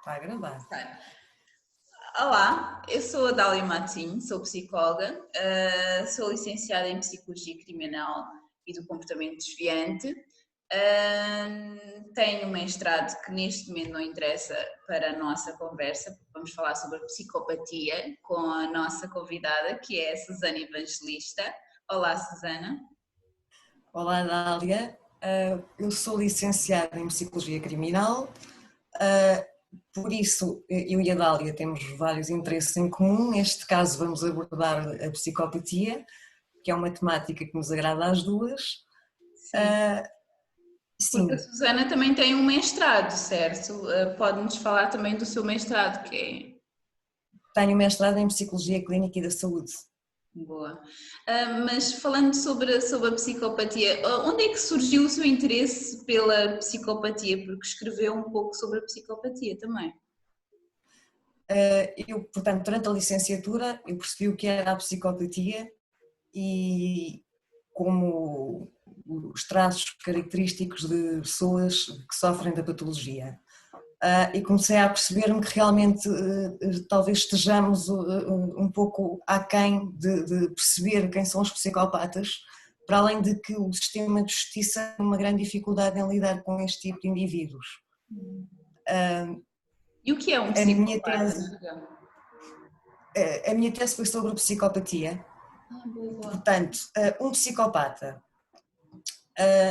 Está a gravar. Olá, eu sou a Dália Matinho, sou psicóloga, sou licenciada em Psicologia Criminal e do Comportamento Desviante, tenho um mestrado que neste momento não interessa para a nossa conversa, porque vamos falar sobre a psicopatia com a nossa convidada, que é a Susana Evangelista. Olá, Susana. Olá, Dália. Eu sou licenciada em Psicologia Criminal, por isso eu e a Dália temos vários interesses em comum. Neste caso vamos abordar a psicopatia, que é uma temática que nos agrada às duas. Sim. Porque a Susana também tem um mestrado, certo? Pode-nos falar também do seu mestrado, que é... Tenho mestrado em Psicologia Clínica e da Saúde. Boa. Mas falando sobre a psicopatia, onde é que surgiu o seu interesse pela psicopatia? Porque escreveu um pouco sobre a psicopatia também. Portanto, durante a licenciatura eu percebi o que era a psicopatia e como os traços característicos de pessoas que sofrem da patologia. E comecei a perceber-me que realmente talvez estejamos um pouco aquém de perceber quem são os psicopatas, para além de que o sistema de justiça tem uma grande dificuldade em lidar com este tipo de indivíduos. E o que é um psicopata? A minha tese foi sobre psicopatia. Portanto, um psicopata,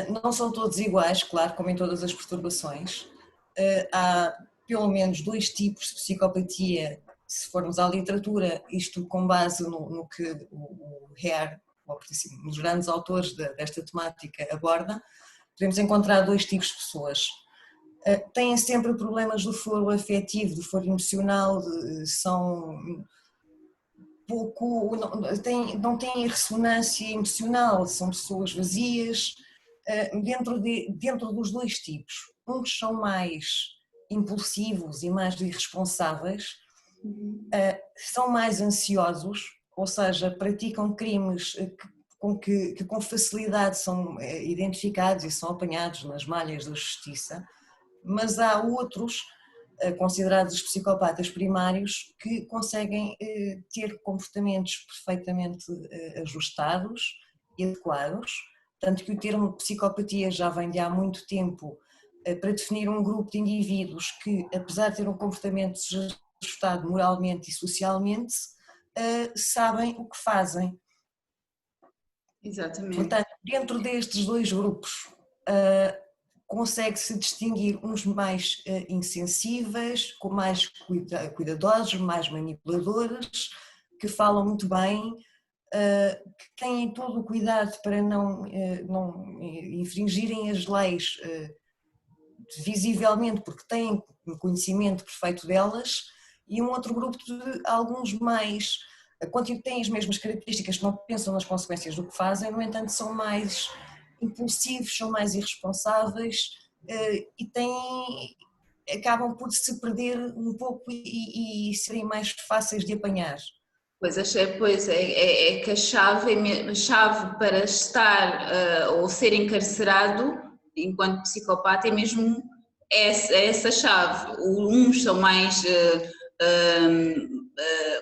não são todos iguais, claro, como em todas as perturbações. Há pelo menos dois tipos de psicopatia, se formos à literatura, isto com base no que o Hare, um dos grandes autores desta temática, aborda. Podemos encontrar dois tipos de pessoas. Têm sempre problemas do foro afetivo, do foro emocional, são pouco, não têm ressonância emocional, são pessoas vazias. Dentro dos dois tipos, uns são mais impulsivos e mais irresponsáveis, são mais ansiosos, ou seja, praticam crimes que com facilidade são identificados e são apanhados nas malhas da justiça, mas há outros, considerados os psicopatas primários, que conseguem ter comportamentos perfeitamente ajustados e adequados, tanto que o termo psicopatia já vem de há muito tempo para definir um grupo de indivíduos que, apesar de ter um comportamento desajustado moralmente e socialmente, sabem o que fazem. Exatamente. Portanto, dentro destes dois grupos, consegue-se distinguir uns mais insensíveis, com mais cuidadosos, mais manipuladores, que falam muito bem, que têm todo o cuidado para não infringirem as leis visivelmente, porque têm um conhecimento perfeito delas, e um outro grupo de alguns mais, têm as mesmas características, não pensam nas consequências do que fazem, no entanto são mais impulsivos, são mais irresponsáveis e acabam por se perder um pouco e serem mais fáceis de apanhar. Pois é que a chave para estar ou ser encarcerado enquanto psicopata é mesmo essa chave. Uns são mais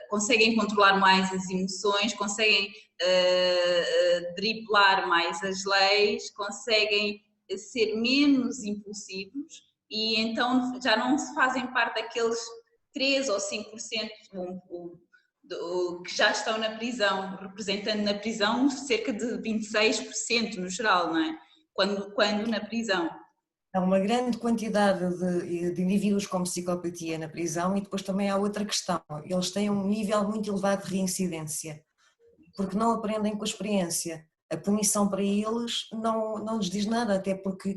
conseguem controlar mais as emoções, conseguem driblar mais as leis, conseguem ser menos impulsivos e então já não se fazem parte daqueles 3 ou 5% que já estão na prisão, representando na prisão cerca de 26% no geral, não é? Quando na prisão. Há uma grande quantidade de indivíduos com psicopatia na prisão e depois também há outra questão, eles têm um nível muito elevado de reincidência, porque não aprendem com a experiência. A punição para eles não lhes diz nada, até porque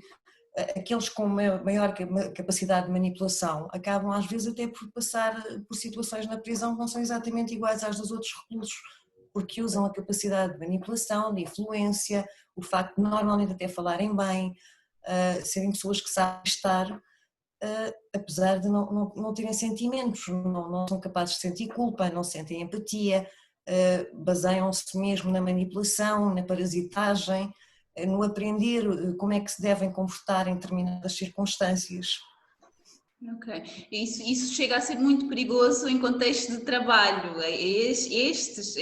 aqueles com maior capacidade de manipulação acabam às vezes até por passar por situações na prisão que não são exatamente iguais às dos outros reclusos, porque usam a capacidade de manipulação, de influência, o facto de normalmente até falarem bem, serem pessoas que sabem estar, apesar de não terem sentimentos, não são capazes de sentir culpa, não sentem empatia, baseiam-se mesmo na manipulação, na parasitagem, no aprender como é que se devem comportar em determinadas circunstâncias. Ok. Isso chega a ser muito perigoso em contexto de trabalho. Estes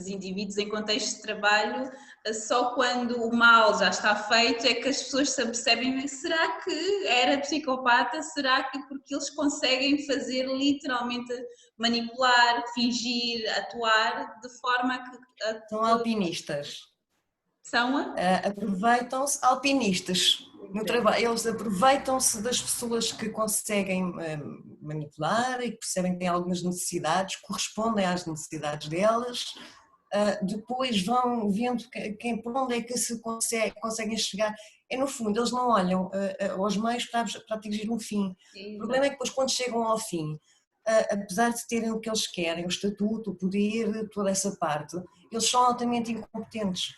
indivíduos em contexto de trabalho, só quando o mal já está feito é que as pessoas se apercebem, será que era psicopata? Será que porque eles conseguem fazer literalmente manipular, fingir, atuar de forma que São alpinistas. são Aproveitam-se, alpinistas no a... trabalho, eles aproveitam-se das pessoas que conseguem manipular e que percebem que têm algumas necessidades, correspondem às necessidades delas, depois vão vendo por onde é que se conseguem chegar. No fundo, eles não olham aos meios para atingir um fim. O problema é que depois, quando chegam ao fim, apesar de terem o que eles querem, o estatuto, o poder, toda essa parte, eles são altamente incompetentes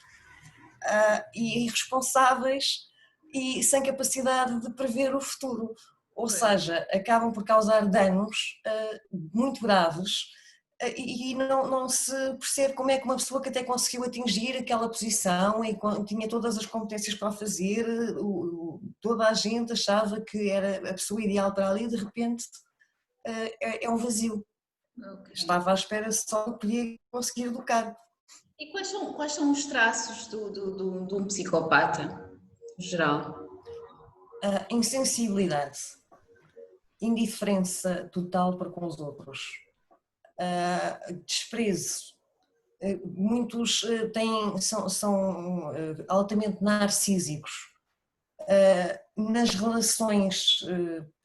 e irresponsáveis e sem capacidade de prever o futuro. Ou seja, acabam por causar danos muito graves e não se percebe como é que uma pessoa que até conseguiu atingir aquela posição e tinha todas as competências para o fazer, toda a gente achava que era a pessoa ideal para ali, de repente é um vazio. Okay. Estava à espera só de poder conseguir educar. E quais são os traços de um psicopata, em geral? Insensibilidade, indiferença total para com os outros, desprezo. Muitos são altamente narcísicos. Nas relações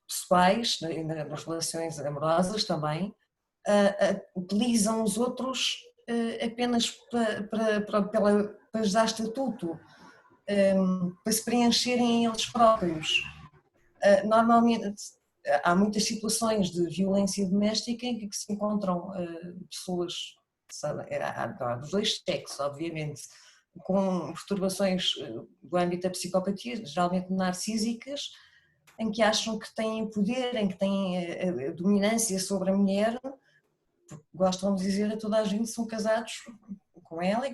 pessoais, nas relações amorosas também, utilizam os outros apenas para dar estatuto, para se preencherem eles próprios. Normalmente há muitas situações de violência doméstica em que se encontram pessoas, há dos dois sexos, obviamente, com perturbações do âmbito da psicopatia, geralmente narcísicas, em que acham que têm poder, em que têm a dominância sobre a mulher, gostam de dizer a toda a gente que são casados com ela,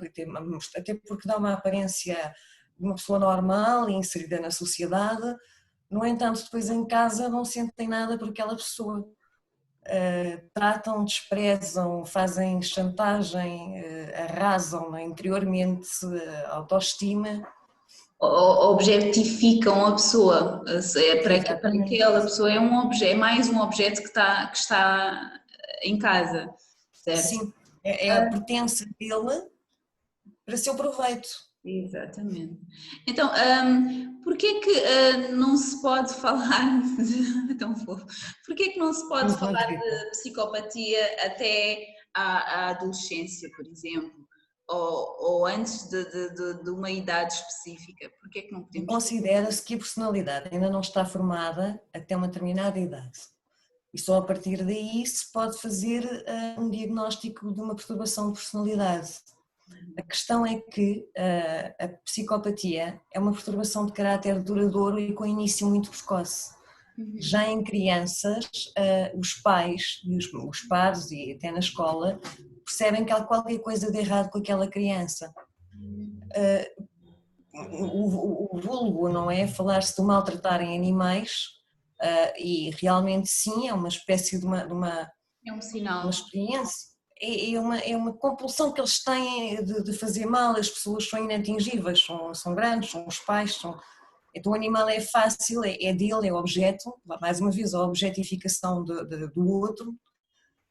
até porque dá uma aparência de uma pessoa normal e inserida na sociedade. No entanto, depois em casa não sentem nada por aquela pessoa. Tratam, desprezam, fazem chantagem, arrasam interiormente, autoestima. Objetificam a pessoa. Para aquela pessoa é um objeto, é mais um objeto que está em casa, certo? Sim, a pertença dele para seu proveito. Exatamente. Então, porquê que não se pode falar tão fofo, porquê que não se pode falar de psicopatia até à adolescência, por exemplo, ou antes de uma idade específica? Porquê que não podemos? Considera-se que a personalidade ainda não está formada até uma determinada idade. E só a partir daí se pode fazer um diagnóstico de uma perturbação de personalidade. A questão é que a psicopatia é uma perturbação de caráter duradouro e com início muito precoce. Já em crianças, os pais e os pares, e até na escola, percebem que há qualquer coisa de errado com aquela criança. O vulgo, não é? Falar-se de maltratarem animais, e realmente sim, é uma espécie de uma é um sinal. Uma experiência. É uma compulsão que eles têm de fazer mal, as pessoas são inatingíveis, são grandes, são os pais, então o animal é fácil, é dele, é objeto, mais uma vez a objetificação do outro,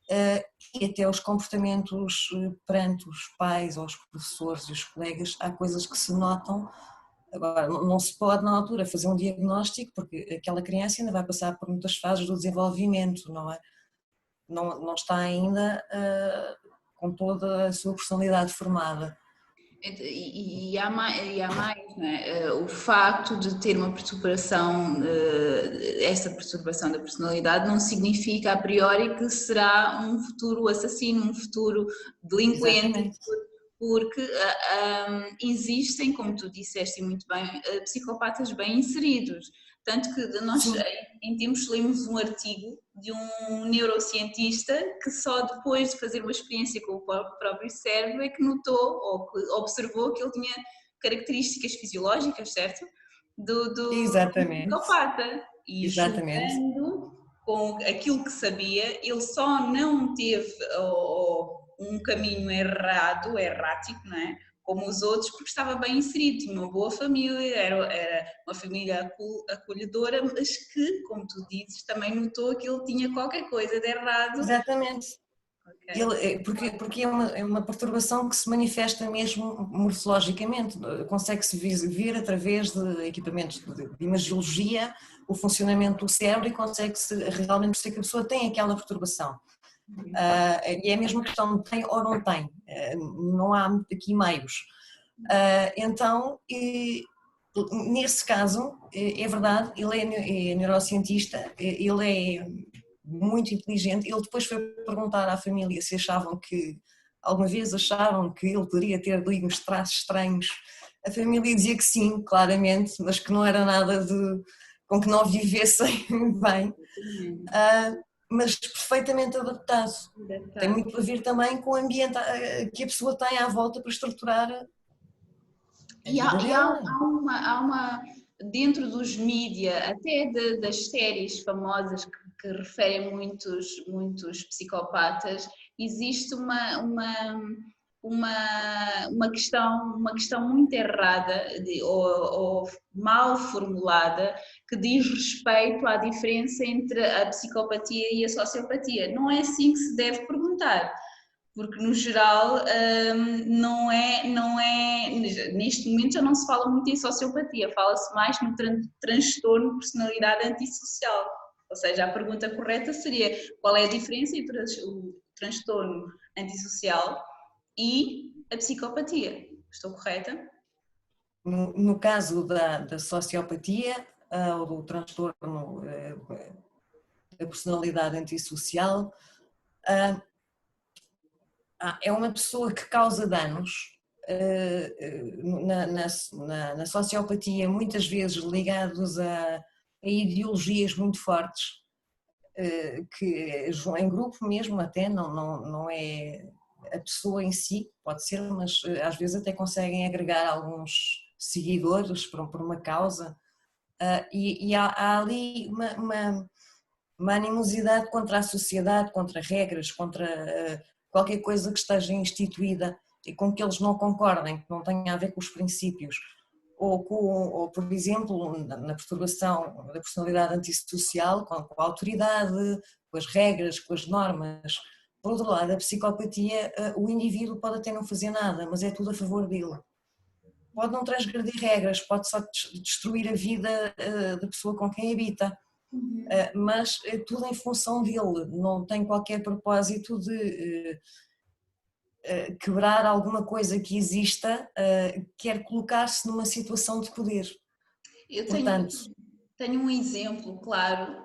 e até os comportamentos perante os pais, ou os professores e os colegas, há coisas que se notam. Agora, não se pode na altura fazer um diagnóstico, porque aquela criança ainda vai passar por muitas fases do desenvolvimento, não é? Não está ainda com toda a sua personalidade formada. E há mais, não é? O facto de ter uma perturbação, essa perturbação da personalidade não significa a priori que será um futuro assassino, um futuro delinquente. Exatamente. Porque existem, como tu disseste muito bem, psicopatas bem inseridos. Tanto que nós, em tempos, lemos um artigo de um neurocientista que só depois de fazer uma experiência com o próprio cérebro é que notou ou que observou que ele tinha características fisiológicas, certo? Do Exatamente. psicopata. E exatamente. com aquilo que sabia, ele só não teve um caminho errático, não é? Como os outros, porque estava bem inserido, tinha uma boa família, era uma família acolhedora, mas que, como tu dizes, também notou que ele tinha qualquer coisa de errado. Exatamente. Okay. Porque é uma perturbação que se manifesta mesmo morfologicamente, consegue-se ver através de equipamentos de imagiologia o funcionamento do cérebro e consegue-se realmente perceber que a pessoa tem aquela perturbação. E é a mesma questão, tem ou não tem, não há aqui meios. Então, nesse caso, é verdade, ele é neurocientista, ele é muito inteligente. Ele depois foi perguntar à família se achavam que, alguma vez acharam que ele poderia ter ali uns traços estranhos. A família dizia que sim, claramente, mas que não era nada com que não vivessem bem, mas perfeitamente adaptado. Tem muito a ver também com o ambiente que a pessoa tem à volta para estruturar a vida dela. Há uma dentro dos mídia, até das séries famosas que referem muitos psicopatas, existe uma questão muito errada ou mal formulada que diz respeito à diferença entre a psicopatia e a sociopatia. Não é assim que se deve perguntar, porque no geral não é, neste momento já não se fala muito em sociopatia, fala-se mais no transtorno de personalidade antissocial. Ou seja, a pergunta correta seria qual é a diferença entre o transtorno antissocial e a psicopatia. Estou correta? No caso da sociopatia, ou do transtorno da personalidade antissocial, é uma pessoa que causa danos. Na sociopatia, muitas vezes ligados a ideologias muito fortes, que em grupo mesmo até, não é a pessoa em si, pode ser, mas às vezes até conseguem agregar alguns seguidores por uma causa, e há ali uma animosidade contra a sociedade, contra regras, contra qualquer coisa que esteja instituída e com que eles não concordem, que não tenha a ver com os princípios. Ou por exemplo, na perturbação da personalidade antissocial, com a autoridade, com as regras, com as normas. Por outro lado, a psicopatia, o indivíduo pode até não fazer nada, mas é tudo a favor dele. Pode não transgredir regras, pode só destruir a vida da pessoa com quem habita, mas é tudo em função dele, não tem qualquer propósito de quebrar alguma coisa que exista, quer colocar-se numa situação de poder. Eu Portanto, tenho um exemplo claro,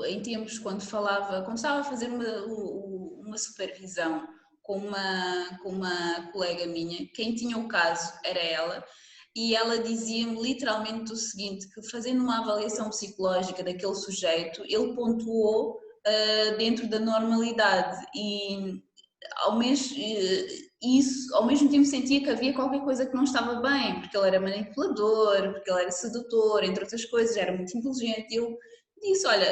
em tempos quando estava a fazer uma supervisão com uma colega minha, quem tinha o caso era ela, e ela dizia-me literalmente o seguinte, que fazendo uma avaliação psicológica daquele sujeito, ele pontuou dentro da normalidade e ao mesmo tempo sentia que havia qualquer coisa que não estava bem, porque ele era manipulador, porque ele era sedutor, entre outras coisas, era muito inteligente. E eu disse, olha,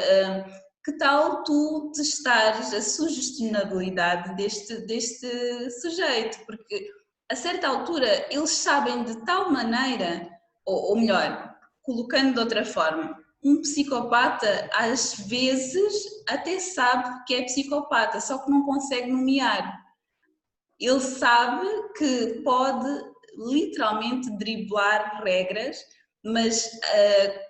que tal tu testares a sugestionabilidade deste sujeito? Porque a certa altura eles sabem de tal maneira, ou melhor, colocando de outra forma, um psicopata às vezes até sabe que é psicopata, só que não consegue nomear. Ele sabe que pode literalmente driblar regras, mas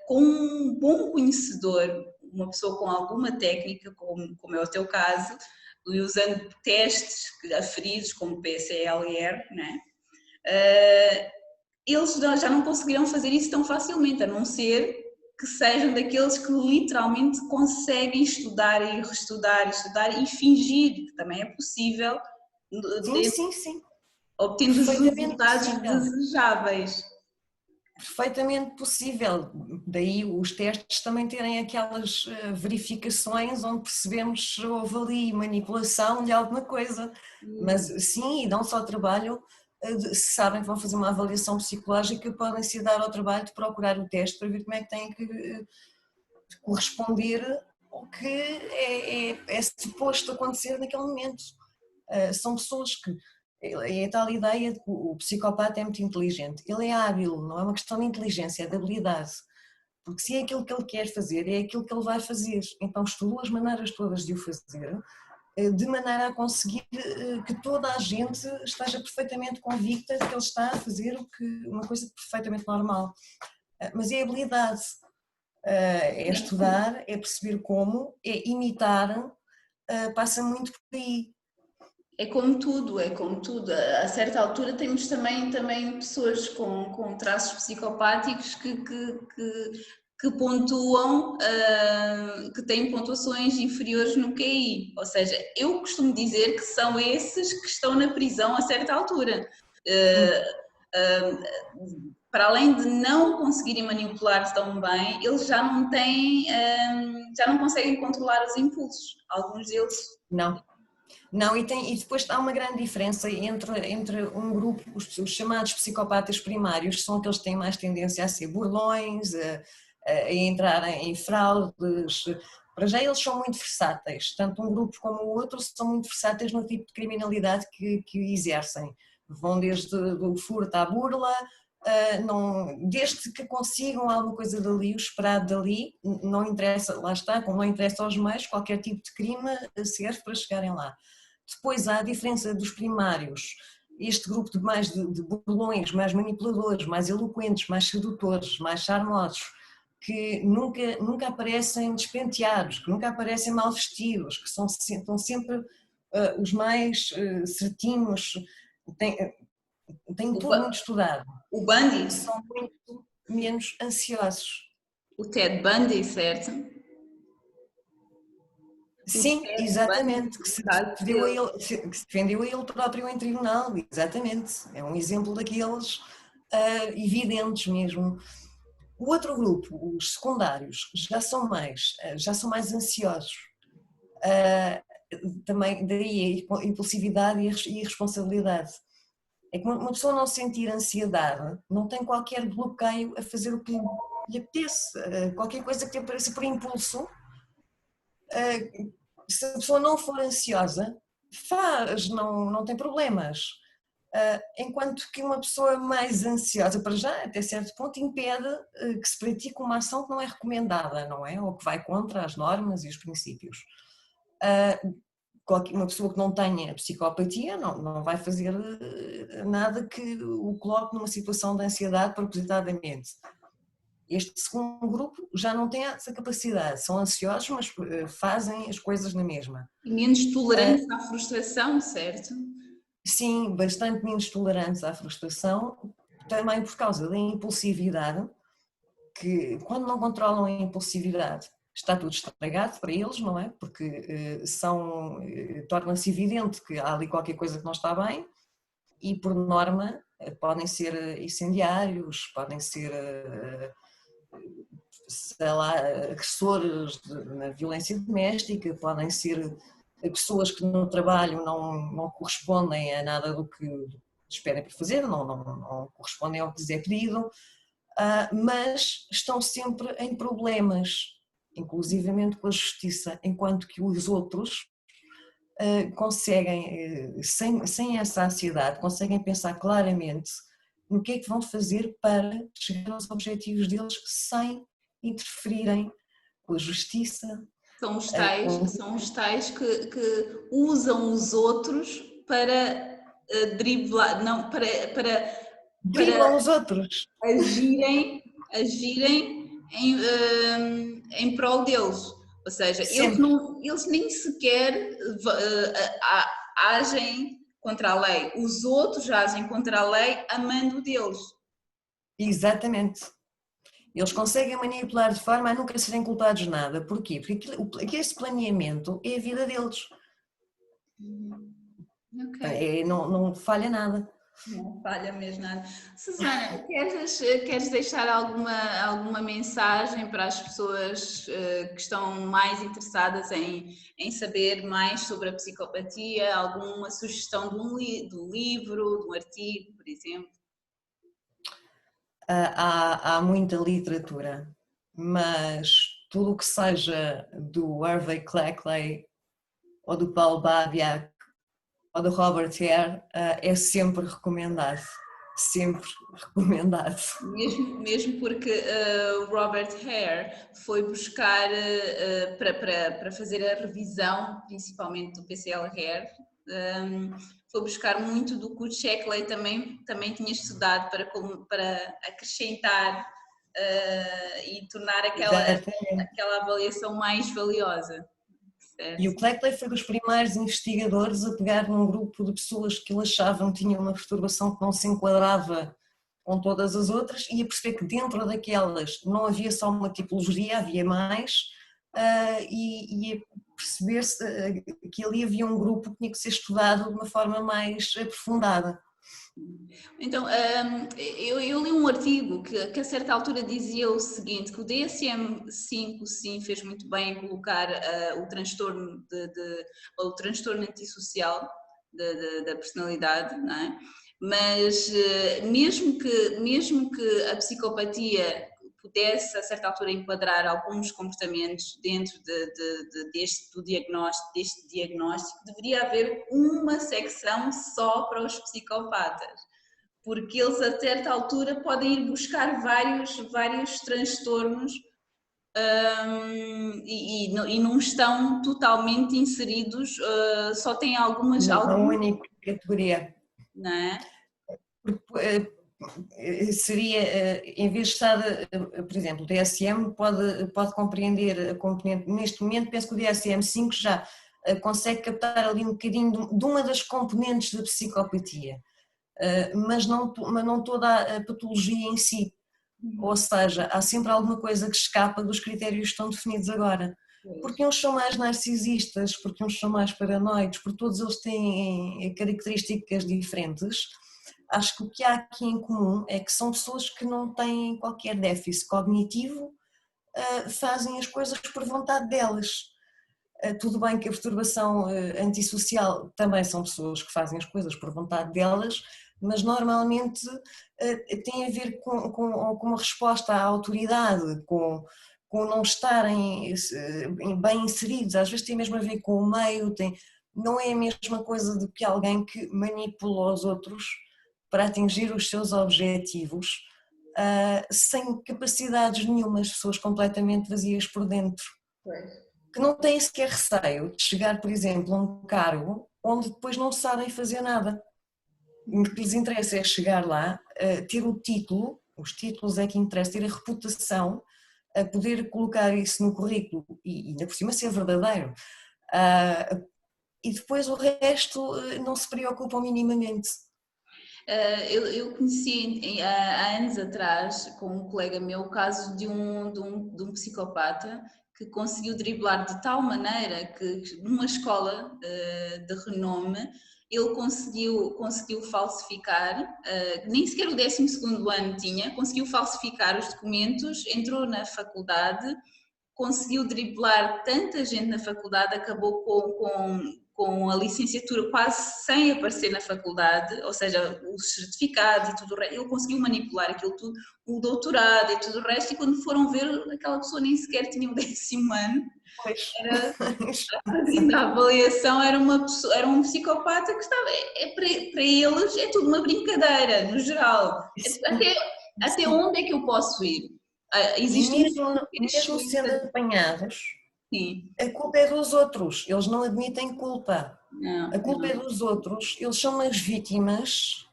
com um bom conhecedor, uma pessoa com alguma técnica, como é o teu caso, e usando testes aferidos como PSLR, né? Eles já não conseguirão fazer isso tão facilmente, a não ser que sejam daqueles que literalmente conseguem estudar e reestudar e fingir, que também é possível, sim. obtendo os resultados desejáveis. Perfeitamente possível, daí os testes também terem aquelas verificações onde percebemos se houve ali manipulação de alguma coisa, mas sim, e dão só trabalho, se sabem que vão fazer uma avaliação psicológica, podem-se dar ao trabalho de procurar o teste para ver como é que têm que corresponder ao que é suposto acontecer naquele momento. São pessoas que, é a tal ideia de que o psicopata é muito inteligente, ele é hábil, não é uma questão de inteligência, é de habilidade, porque se é aquilo que ele quer fazer, é aquilo que ele vai fazer, então estudou as maneiras todas de o fazer, de maneira a conseguir que toda a gente esteja perfeitamente convicta de que ele está a fazer uma coisa perfeitamente normal. Mas é habilidade, é estudar, é perceber como, é imitar, passa muito por aí. É como tudo, é como tudo. A certa altura temos também pessoas com traços psicopáticos que pontuam, que têm pontuações inferiores no QI. Ou seja, eu costumo dizer que são esses que estão na prisão a certa altura. Para além de não conseguirem manipular tão bem, eles já não têm, já não conseguem controlar os impulsos. Alguns deles. Não. Não, e depois há uma grande diferença entre um grupo, os chamados psicopatas primários, que são aqueles que têm mais tendência a ser burlões, a entrar em fraudes. Para já eles são muito versáteis, tanto um grupo como o outro são muito versáteis no tipo de criminalidade que exercem. Vão desde o furto à burla, desde que consigam alguma coisa dali, o esperado dali, não interessa, lá está, como não interessa aos meios, qualquer tipo de crime serve para chegarem lá. Depois há a diferença dos primários, este grupo de burlões, mais manipuladores, mais eloquentes, mais sedutores, mais charmosos, que nunca aparecem despenteados, que nunca aparecem mal vestidos, que estão sempre os mais certinhos, têm tudo muito estudado. O Bundy? São muito menos ansiosos. O Ted Bundy, certo? Sim, exatamente, que se defendeu a ele próprio em tribunal, exatamente, é um exemplo daqueles evidentes mesmo. O outro grupo, os secundários, já são mais ansiosos, também daí a impulsividade e a irresponsabilidade. É que uma pessoa não sentir ansiedade, não tem qualquer bloqueio a fazer o que lhe apetece, qualquer coisa que lhe apareça por impulso. Se a pessoa não for ansiosa, faz, não tem problemas. Enquanto que uma pessoa mais ansiosa, para já, até certo ponto, impede que se pratique uma ação que não é recomendada, não é? Ou que vai contra as normas e os princípios. Uma pessoa que não tenha psicopatia não vai fazer nada que o coloque numa situação de ansiedade propositadamente. Este segundo grupo já não tem essa capacidade, são ansiosos, mas fazem as coisas na mesma. E menos tolerantes à frustração, certo? Sim, bastante menos tolerantes à frustração, também por causa da impulsividade, que quando não controlam a impulsividade está tudo estragado para eles, não é? Porque torna-se evidente que há ali qualquer coisa que não está bem e, por norma, podem ser incendiários, podem ser, sei lá, agressores na violência doméstica, podem ser pessoas que no trabalho não correspondem a nada do que esperem para fazer, não correspondem ao que lhes é pedido, mas estão sempre em problemas, inclusivamente com a justiça, enquanto que os outros conseguem, sem essa ansiedade, conseguem pensar claramente no que é que vão fazer para chegar aos objetivos deles sem interferirem com a justiça. São os tais que usam os outros para driblar, não, Driblam os outros. agirem em prol deles. Ou seja, eles nem sequer agem contra a lei, os outros agem contra a lei a mando deles. Exatamente. Eles conseguem manipular de forma a nunca serem culpados de nada. Porquê? Porque esse planeamento é a vida deles. Okay. Não falha nada. Não falha mesmo nada. Susana, queres deixar alguma mensagem para as pessoas que estão mais interessadas em saber mais sobre a psicopatia? Alguma sugestão de um livro, de um artigo, por exemplo? Há muita literatura, mas tudo o que seja do Harvey Cleckley ou do Paul Babiak ou do Robert Hare é sempre recomendado. Sempre recomendado. Mesmo porque o Robert Hare foi buscar para fazer a revisão, principalmente do PCL Hare, foi buscar muito do que o Sheckley também tinha estudado para acrescentar e tornar aquela avaliação mais valiosa. E o Cleckley foi dos primeiros investigadores a pegar num grupo de pessoas que ele achava tinham uma perturbação que não se enquadrava com todas as outras e a perceber que dentro daquelas não havia só uma tipologia, havia mais, e a perceber-se que ali havia um grupo que tinha que ser estudado de uma forma mais aprofundada. Então, eu li um artigo que a certa altura dizia o seguinte, que o DSM-5 sim fez muito bem em colocar o transtorno o transtorno antissocial da personalidade, não é? Mas mesmo que a psicopatia pudesse a certa altura enquadrar alguns comportamentos dentro deste diagnóstico, deveria haver uma secção só para os psicopatas, porque eles a certa altura podem ir buscar vários transtornos e não estão totalmente inseridos, só têm algumas... Uma única categoria. Não é? Seria, em vez de estar, por exemplo, o DSM pode compreender a componente, neste momento penso que o DSM-5 já consegue captar ali um bocadinho de uma das componentes da psicopatia, mas não toda a patologia em si, ou seja, há sempre alguma coisa que escapa dos critérios que estão definidos agora. Porque uns são mais narcisistas, porque uns são mais paranoides, porque todos eles têm características diferentes. Acho que o que há aqui em comum é que são pessoas que não têm qualquer déficit cognitivo, fazem as coisas por vontade delas. Tudo bem que a perturbação antissocial também são pessoas que fazem as coisas por vontade delas, mas normalmente tem a ver com uma resposta à autoridade, com não estarem bem inseridos, às vezes tem mesmo a ver com o meio, não é a mesma coisa do que alguém que manipula os outros para atingir os seus objetivos, sem capacidades nenhumas, pessoas completamente vazias por dentro, que não têm sequer receio de chegar, por exemplo, a um cargo onde depois não sabem fazer nada. O que lhes interessa é chegar lá, ter o título, os títulos é que interessa, ter a reputação, a poder colocar isso no currículo e ainda por cima ser verdadeiro. E depois o resto não se preocupam minimamente. Eu conheci há anos atrás, com um colega meu, o caso de um psicopata que conseguiu driblar de tal maneira que numa escola de renome ele conseguiu falsificar, nem sequer o 12º ano tinha, conseguiu falsificar os documentos, entrou na faculdade, conseguiu driblar tanta gente na faculdade, acabou com a licenciatura quase sem aparecer na faculdade, ou seja, os certificados e tudo o resto, ele conseguiu manipular aquilo tudo, o doutorado e tudo o resto, e quando foram ver, aquela pessoa nem sequer tinha o 10º ano, fazendo a avaliação, era um psicopata que estava, para eles é tudo uma brincadeira, no geral, até onde é que eu posso ir? Mesmo sendo apanhados, sim. A culpa é dos outros, eles não admitem culpa. A culpa é dos outros, eles são as vítimas,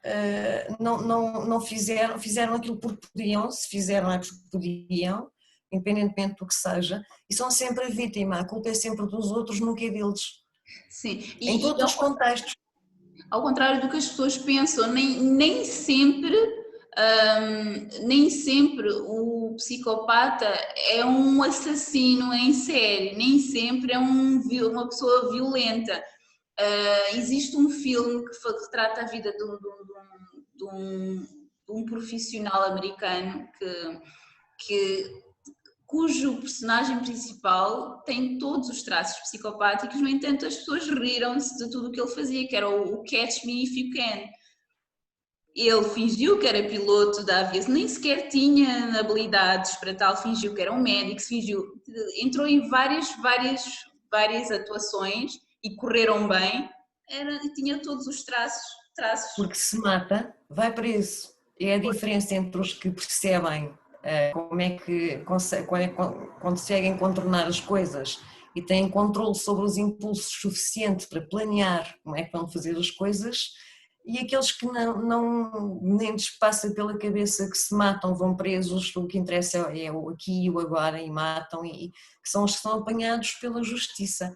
não fizeram aquilo porque podiam, se fizeram é porque podiam, independentemente do que seja, e são sempre a vítima, a culpa é sempre dos outros, nunca é deles. Sim. Em todos os contextos. Ao contrário do que as pessoas pensam, nem sempre o psicopata é um assassino em série, nem sempre é uma pessoa violenta. Existe um filme que retrata a vida de um profissional americano cujo personagem principal tem todos os traços psicopáticos, no entanto as pessoas riram-se de tudo o que ele fazia, que era o Catch Me If You Can. ele fingiu que era piloto da aviação, nem sequer tinha habilidades para tal, fingiu que era um médico, entrou em várias atuações e correram bem, tinha todos os traços. Porque se mata, vai preso. É a diferença entre os que percebem como é que conseguem contornar as coisas e têm controle sobre os impulsos suficiente para planear como é que vão fazer as coisas, e aqueles que nem lhes passa pela cabeça, que se matam, vão presos, o que interessa é o aqui e o agora, e matam, e que são os que são apanhados pela justiça.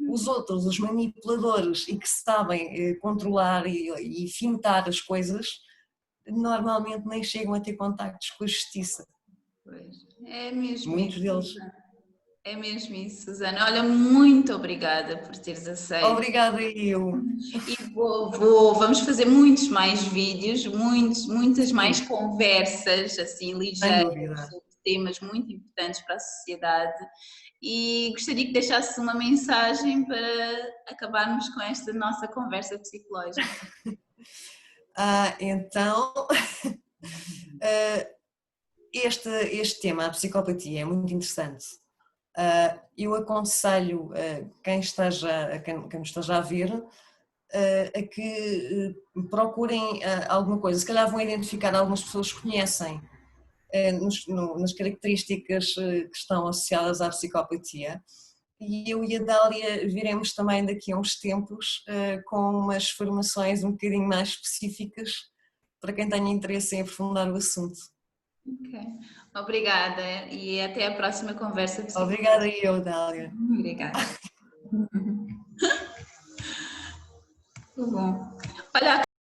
Os outros, os manipuladores e que sabem controlar e fintar as coisas, normalmente nem chegam a ter contactos com a justiça. Pois, é mesmo Muitos isso. deles. É mesmo isso, Susana. Olha, muito obrigada por teres aceito. Obrigada eu. E vamos fazer muitos mais vídeos, muitas mais conversas assim Sem ligeiras dúvida. sobre temas muito importantes para a sociedade. E gostaria que deixasse uma mensagem para acabarmos com esta nossa conversa psicológica. Então, este tema, a psicopatia, é muito interessante. Eu aconselho quem me esteja a ver a que procurem alguma coisa. Se calhar vão identificar, algumas pessoas que conhecem nas características que estão associadas à psicopatia. E eu e a Dália viremos também daqui a uns tempos com umas formações um bocadinho mais específicas para quem tenha interesse em aprofundar o assunto. Ok, obrigada e até a próxima conversa psicológica. Obrigada eu, Dália. Obrigada. Tá bom. Olha,